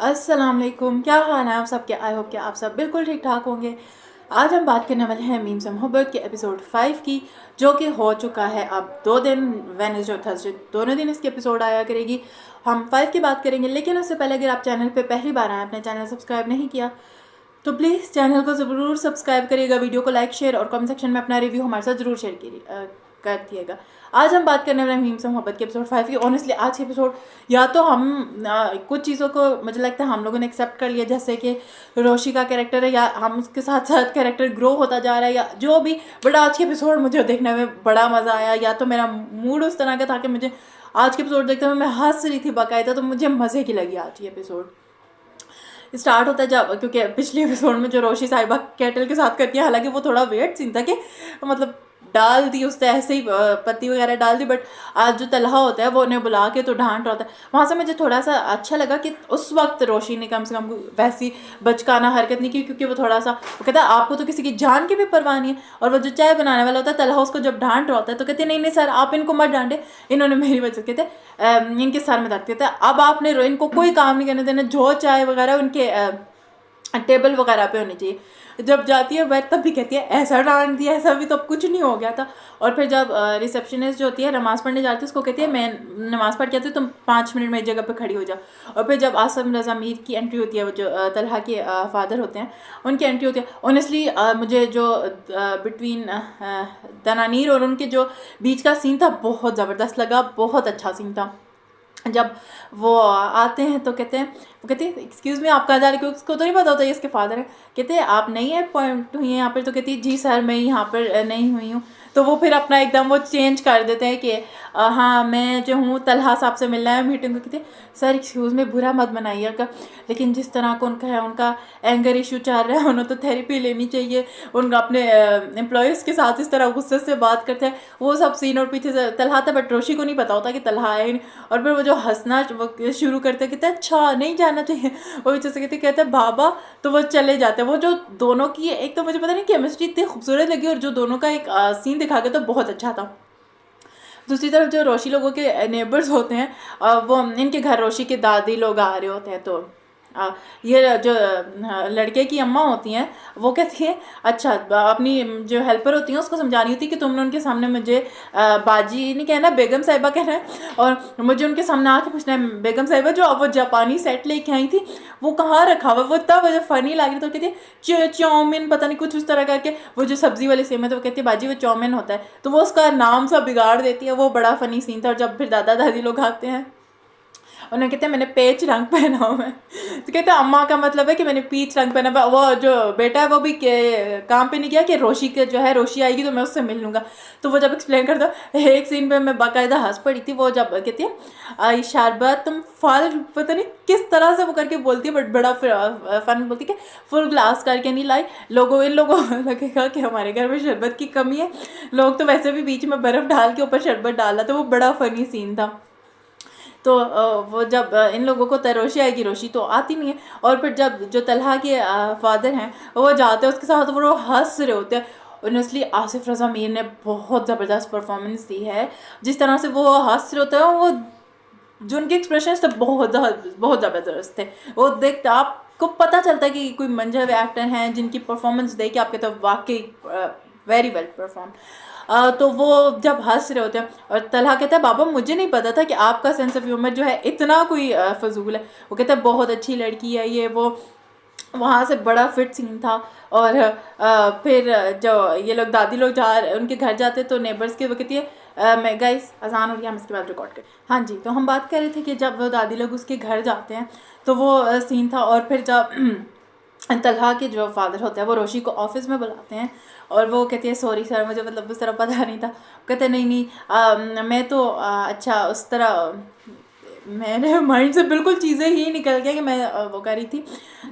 अस्सलाम वालेकुम, क्या हाल है आप सबके। आई होप कि आप सब बिल्कुल ठीक ठाक होंगे। आज हम बात करने वाले हैं मीम से मोहब्बत के एपिसोड 5 की, जो कि हो चुका है अब 2 दिन, वेडनेसडे और थर्सडे दोनों दिन इसकी एपिसोड आया करेगी। हम 5 की बात करेंगे, लेकिन उससे पहले अगर आप चैनल पे पहली बार आए, अपने चैनल सब्सक्राइब नहीं किया तो प्लीज़ चैनल को ज़रूर सब्सक्राइब करिएगा, वीडियो को लाइक शेयर और कमेंट सेक्शन में अपना रिव्यू हमारे साथ ज़रूर शेयर कर दिएगा। आज हम बात करने वाले हैं मीम से मोहब्बत के एपिसोड 5 की। ऑनेस्टली आज के एपिसोड या तो हम कुछ चीज़ों को मुझे लगता है हम लोगों ने एक्सेप्ट कर लिया, जैसे कि रोशी का कैरेक्टर है, या हम उसके साथ साथ कैरेक्टर ग्रो होता जा रहा है, या जो भी। बट आज के एपिसोड मुझे देखने में बड़ा मज़ा आया। या तो मेरा मूड उस तरह का था कि मुझे आज के एपिसोड देखते हुए मैं हंस रही थी बाकायदा, तो मुझे मज़े की लगी आज की एपिसोड। स्टार्ट होता है जब, क्योंकि पिछले एपिसोड में जो रोशी साहिबा कैटल के साथ करती है, हालांकि वो थोड़ा वेट सीन था कि मतलब डाल दी उसने ऐसे ही पत्ती वगैरह डाल दी, बट आज जो तलहा होता है वो उन्हें बुला के तो डांट रहा होता है। वहाँ से मुझे थोड़ा सा अच्छा लगा कि उस वक्त रोशी ने कम से कम वैसी बचकाना हरकत नहीं की, क्योंकि वो थोड़ा सा वो कहता है आपको तो किसी की जान की भी परवाह नहीं है। और वो जो चाय बनाने वाला होता है तलहा, उसको जब डांट रहा होता है तो कहते नहीं नहीं सर आप इनको मत डांटे, इन्होंने मेरी वजह से, कहते इनके सर में दर्द, कहते अब आपने इनको कोई काम नहीं करने देना, जो चाय वगैरह उनके टेबल वगैरह पे होनी चाहिए। जब जाती है वह तब भी कहती है ऐसा डांट दिया, ऐसा भी तो कुछ नहीं हो गया था। और फिर जब रिसेप्शनिस्ट जो होती है नमाज़ पढ़ने जाती है, उसको कहती है मैं नमाज़ पढ़ के आती हूँ, तुम 5 मिनट में एक जगह पे खड़ी हो जाओ। और फिर जब आसम रज़ा मीर की एंट्री होती है, वो जो तलहा के फादर होते हैं उनकी एंट्री होती है, ऑनेस्टली मुझे जो बिटवीन दनानीर और उनके जो बीच का सीन था बहुत ज़बरदस्त लगा, बहुत अच्छा सीन था। जब वो आते हैं तो कहते हैं, वो कहते हैं एक्सक्यूज़ मी आप कहाँ जा रहे, क्योंकि उसको तो नहीं पता होता ये इसके फादर है। कहते हैं आप नहीं है पॉइंट हुई है यहाँ पर, तो कहती है जी सर मैं यहाँ पर नहीं हुई हूँ। तो वो फिर अपना एकदम वो चेंज कर देते हैं कि हाँ मैं जो हूँ तलहा साहब से मिलना है मीटिंग को। कहते हैं सर एक्सक्यूज़ मी बुरा मत बनाइएगा, लेकिन जिस तरह का उनका है, उनका एंगर इशू चल रहा है, उन्हें तो थेरेपी लेनी चाहिए। उनका अपने एम्प्लॉयज़ के साथ इस तरह गुस्से से बात करते हैं, वो सब सीन। और पीछे से तलहा था, बट रोशी को नहीं पता होता कि तलहा है। और फिर वो जो हंसना वो शुरू करते कहते हैं अच्छा नहीं जाना चाहिए, वो पीछे से कहते हैं बाबा, तो वो चले जाते हैं। वो जो दोनों की एक तो मुझे पता नहीं केमिस्ट्री इतनी खूबसूरत लगी, और जो दोनों का एक सीन दिखा के तो बहुत अच्छा था। दूसरी तरफ जो रोशी लोगों के नेबर्स होते हैं, वो इनके घर रोशी के दादी लोग आ रहे होते हैं, तो ये जो लड़के की अम्मा होती हैं वो कहती है अच्छा, अपनी जो हेल्पर होती हैं उसको समझानी होती है कि तुमने उनके सामने मुझे बाजी नहीं कहना, बेगम साहिबा कहना है, और मुझे उनके सामने आके पूछना है बेगम साहिबा जो वो जापानी सेट लेके आई थी वो कहाँ रखा हुआ। वो इतना मुझे फ़नी लग रही, तो कहती है चाउमीन पता नहीं कुछ उस तरह करके, वो जो सब्ज़ी वाली सेम है, तो वो कहती है बाजी वो चाउमीन होता है, तो वो उसका नाम सा बिगाड़ देती है। वो बड़ा फ़नी सीन था। और जब फिर दादा दादी लोग आते हैं, उन्हें कहते हैं मैंने पेच रंग पहना हुआ है, तो कहते हैं अम्मा का मतलब है कि मैंने पीच रंग पहना हुआ। वो जो बेटा है वो भी काम पे नहीं गया कि रोशी के जो है रोशी आएगी तो मैं उससे मिल लूँगा। तो वो जब एक्सप्लेन करता, एक सीन पे मैं बाकायदा हंस पड़ी थी। वो जब कहती है शरबत तुम फल, पता नहीं किस तरह से वो करके बोलती है, बट बड़ा फन बोलती है कि फुल ग्लास करके नहीं लाई, इन लोगों लगेगा कि हमारे घर में शरबत की कमी है, लोग तो वैसे भी बीच में बर्फ़ डाल के ऊपर शरबत डाला। तो वो बड़ा फ़नी सीन था। तो वो जब इन लोगों को रोशी आएगी, रोशी तो आती नहीं है। और फिर जब जो तलहा के फादर हैं वो जाते हैं उसके साथ, वो हंस रहे होते हैं। ऑनेस्टली आसिफ रज़ा मीर ने बहुत ज़बरदस्त परफॉर्मेंस दी है। जिस तरह से वो हंस रहे होते हैं, वो जो उनके एक्सप्रेशन थे बहुत ज़बरदस्त थे। वो देखते आपको पता चलता है कि कोई मंझे हुए एक्टर हैं जिनकी परफॉर्मेंस देख के आपके तो वाकई वेरी वेल परफॉर्म। तो वो जब हंस रहे होते हैं और तलहा कहता है बाबा मुझे नहीं पता था कि आपका सेंस ऑफ ह्यूमर जो है इतना कोई फजूल है। वो कहता है बहुत अच्छी लड़की है ये वो। वहाँ से बड़ा फिट सीन था। और फिर जो ये लोग दादी लोग उनके घर जाते तो नेबर्स के वो कहती है मैं गाइस आसान हो गया, हम इसके बाद रिकॉर्ड करें। हाँ जी, तो हम बात कर रहे थे कि जब वो दादी लोग उसके घर जाते हैं तो वो सीन था। और फिर जब तलहा के जो फादर होते हैं वो रोशी को ऑफिस में बुलाते हैं, और वो कहती है सॉरी सर मुझे मतलब उस तरह पता नहीं था। कहते नहीं नहीं मैं तो अच्छा उस तरह मेरे माइंड से बिल्कुल चीज़ें ही निकल गया कि मैं वो कर रही थी।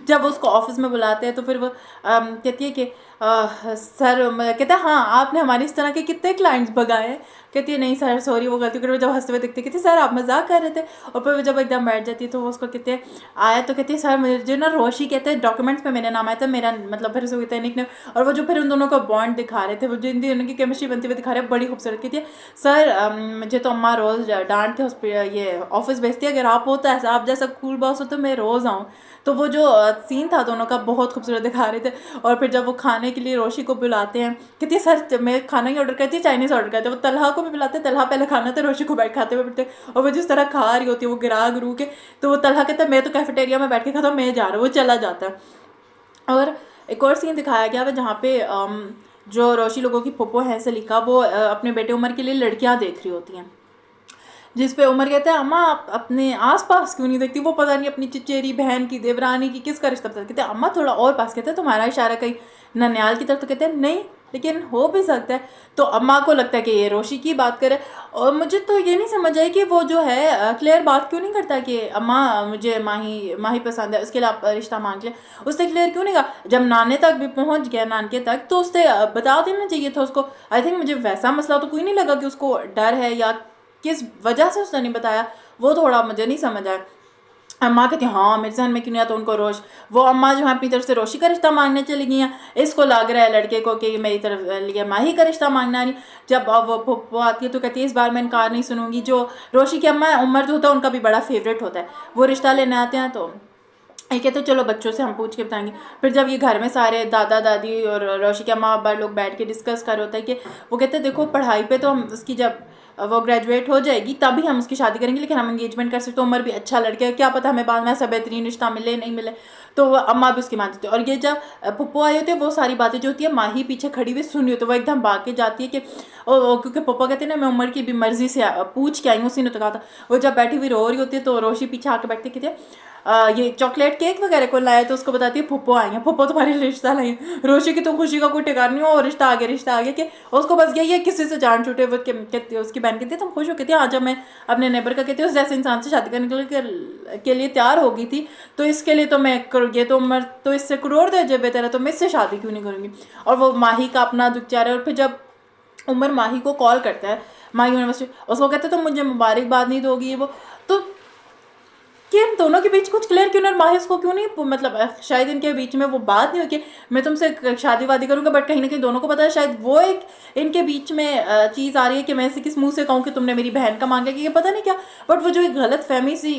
जब उसको ऑफिस में बुलाते हैं तो फिर वो कहती है कि सर कहते हैं हाँ आपने हमारे इस तरह के कितने क्लाइंट्स भगाए हैं। कहती है नहीं सर सॉरी वो गलती कर, जब हंसते हुए दिखते कहती सर आप मजाक कर रहे थे। और फिर जब एकदम बैठ जाती है तो वो उसको कहते हैं आया तो कहती है सर मुझे ना रोशी कहते हैं डॉक्यूमेंट्स पे मेरा नाम आया था, मेरा मतलब फिर से कहते हैं निकने। और वो जो फिर उन दोनों का बॉन्ड दिखा रहे थे, वो जो उनकी केमिस्ट्री बनती हुई दिखा रहे हैं बड़ी खूबसूरत। कहती है सर मुझे तो अम्मा रोज़ डांटते हॉस्पिटल ये ऑफिस भेजती है, अगर आप होता है आप जैसा कूल बॉस हो तो मैं रोज़ आऊँ। तो वो जो सीन था दोनों का बहुत खूबसूरत दिखा रहे थे। और फिर जब वो खाने के लिए रोशी को बुलाते हैं, कहती है सर मैं खाना ही ऑर्डर करती है, चाइनीज़ ऑर्डर करते हैं। वो तलहा को भी बुलाते हैं, तलहा पहले खाना था, रोशी को बैठ खाते हुए बैठते। और वो जिस तरह खा रही होती है वो गिरा गुरू के, तो वो तलहा कहता है मैं तो कैफेटेरिया में बैठ के खाता हूँ, मैं जा रहा हूँ, वो चला जाता है। और एक और सीन दिखाया गया है जहाँ पे जो रोशी लोगों की फुप्पो है सलीका, वो अपने बेटे उमर के लिए लड़कियाँ देख रही होती हैं। जिस पे उमर कहता है अम्मा आप अपने आसपास क्यों नहीं देखती, वो पता नहीं अपनी चिचेरी बहन की देवरानी की किसका रिश्ता पता। कहते हैं अम्मा थोड़ा और पास, कहते हैं तुम्हारा इशारा कहीं ननियाल की तरफ, तो कहते हैं नहीं लेकिन हो भी सकता है। तो अम्मा को लगता है कि ये रोशी की बात करे। और मुझे तो ये नहीं समझ आई कि वो जो है क्लियर बात क्यों नहीं करता कि अम्मा मुझे माही माही पसंद है, उसके लिए आप रिश्ता मांग लें। उसने क्लियर क्यों नहीं कहा, जब नाने तक भी पहुंच गया नानके तक तो उसने बता देना चाहिए था उसको। आई थिंक मुझे वैसा मसला तो कोई नहीं लगा कि उसको डर है या किस वजह से उसने नहीं बताया, वो थोड़ा मुझे नहीं समझ आया। अम्मा कहती हाँ मेरे जहन में क्यों नहीं आता उनको रोश, वो अम्मा जो है अपनी तरफ से रोशी का रिश्ता मांगने चली गई हैं। इसको लग रहा है लड़के को कि मेरी तरफ लिए माही का रिश्ता मांगना नहीं। जब वो आती है तो कहती है इस बार मैं इनकार नहीं सुनूंगी। जो रोशी की अम्मा उमर जो होता है उनका भी बड़ा फेवरेट होता है, वो रिश्ता लेने आते हैं। तो ये कहते चलो बच्चों से हम पूछ के बताएंगे। फिर जब ये घर में सारे दादा दादी और रोशी के अम्मा अब्बा लोग बैठ के डिस्कस कर रहे होता है कि वो कहते हैं देखो पढ़ाई पे तो हम उसकी जब वो ग्रेजुएट हो जाएगी तभी हम उसकी शादी करेंगे, लेकिन हम एंगेजमेंट कर सकते, तो उम्र भी अच्छा लड़का है, क्या पता हमें बाद में ऐसा बेहतरीन रिश्ता मिले नहीं मिले। तो वो अम्मा भी उसकी मानती थी। और ये जब पप्पू आई होती है वो सारी बातें जो होती है माही पीछे खड़ी हुई सुनी होती है, वो एकदम भाग के जाती है कि क्योंकि पप्पा कहते हैं ना मैं उम्र की भी मर्जी से पूछ के आई हूँ, उसी ने तो कहा था। वो जब बैठी हुई रो रही होती है तो रोशी पीछे आके बैठती कहती है ये चॉकलेट केक वगैरह को लाया, तो उसको बताती है फुप्पो आई हैं, फुप्पो तुम्हारे रिश्ता लाई है। रोशी की तो खुशी का कोई ठिकाना नहीं हो, और रिश्ता आ गया कि उसको बस यही है किसी से जान छूटे। वो कहती है उसकी बहन कहती है तुम खुश हो, कहती है आज जब मैं अपने नेबर का कहती है उस जैसे इंसान से शादी करने के लिए तैयार हो गई थी, तो इसके लिए तो मैं ये तो उम्र तो इससे करोड़ दे जब तेरा, तो मैं इससे शादी क्यों नहीं करूँगी। और वो माही का अपना दुख चाह रहा है। और फिर जब उमर माही को कॉल करता है माही यूनिवर्सिटी, उसको कहते तो मुझे मुबारकबाद नहीं दोगी वो, तो कि इन दोनों के बीच कुछ क्लियर क्यों नहीं, और माही उसको क्यों नहीं मतलब शायद इनके बीच में वो बात नहीं हुई कि मैं तुमसे शादी वादी करूँगा, बट कहीं ना कहीं दोनों को पता है शायद वो एक इनके बीच में चीज़ आ रही है कि मैं इसे किस मुंह से कहूँ कि तुमने मेरी बहन का मांगा कि ये पता नहीं क्या। बट वो जो एक गलत फहमी सी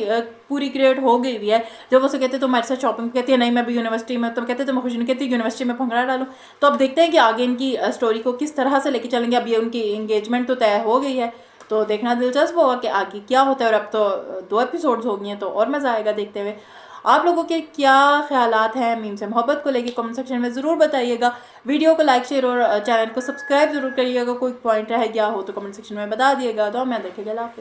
पूरी क्रिएट हो गई हुई है। जब उसे कहते तुम मेरे साथ शॉपिंग, कहती है नहीं मैं भी यूनिवर्सिटी में, तुम कहते तो मैं खुश नहीं, कहती यूनिवर्सिटी में भंगड़ा डालूँ। तो अब देखते हैं कि आगे इनकी स्टोरी को किस तरह से लेके चलेंगे। अब ये उनकी एंगेजमेंट तो तय हो गई है, तो देखना दिलचस्प होगा कि आगे क्या होता है। और अब तो 2 एपिसोड्स हो गई हैं तो और मज़ा आएगा देखते हुए। आप लोगों के क्या ख्यालात हैं मीम से मोहब्बत को लेके कमेंट सेक्शन में ज़रूर बताइएगा। वीडियो को लाइक शेयर और चैनल को सब्सक्राइब जरूर करिएगा। कोई पॉइंट रह गया हो तो कमेंट सेक्शन में बता दिएगा। तो मैं देखेगा।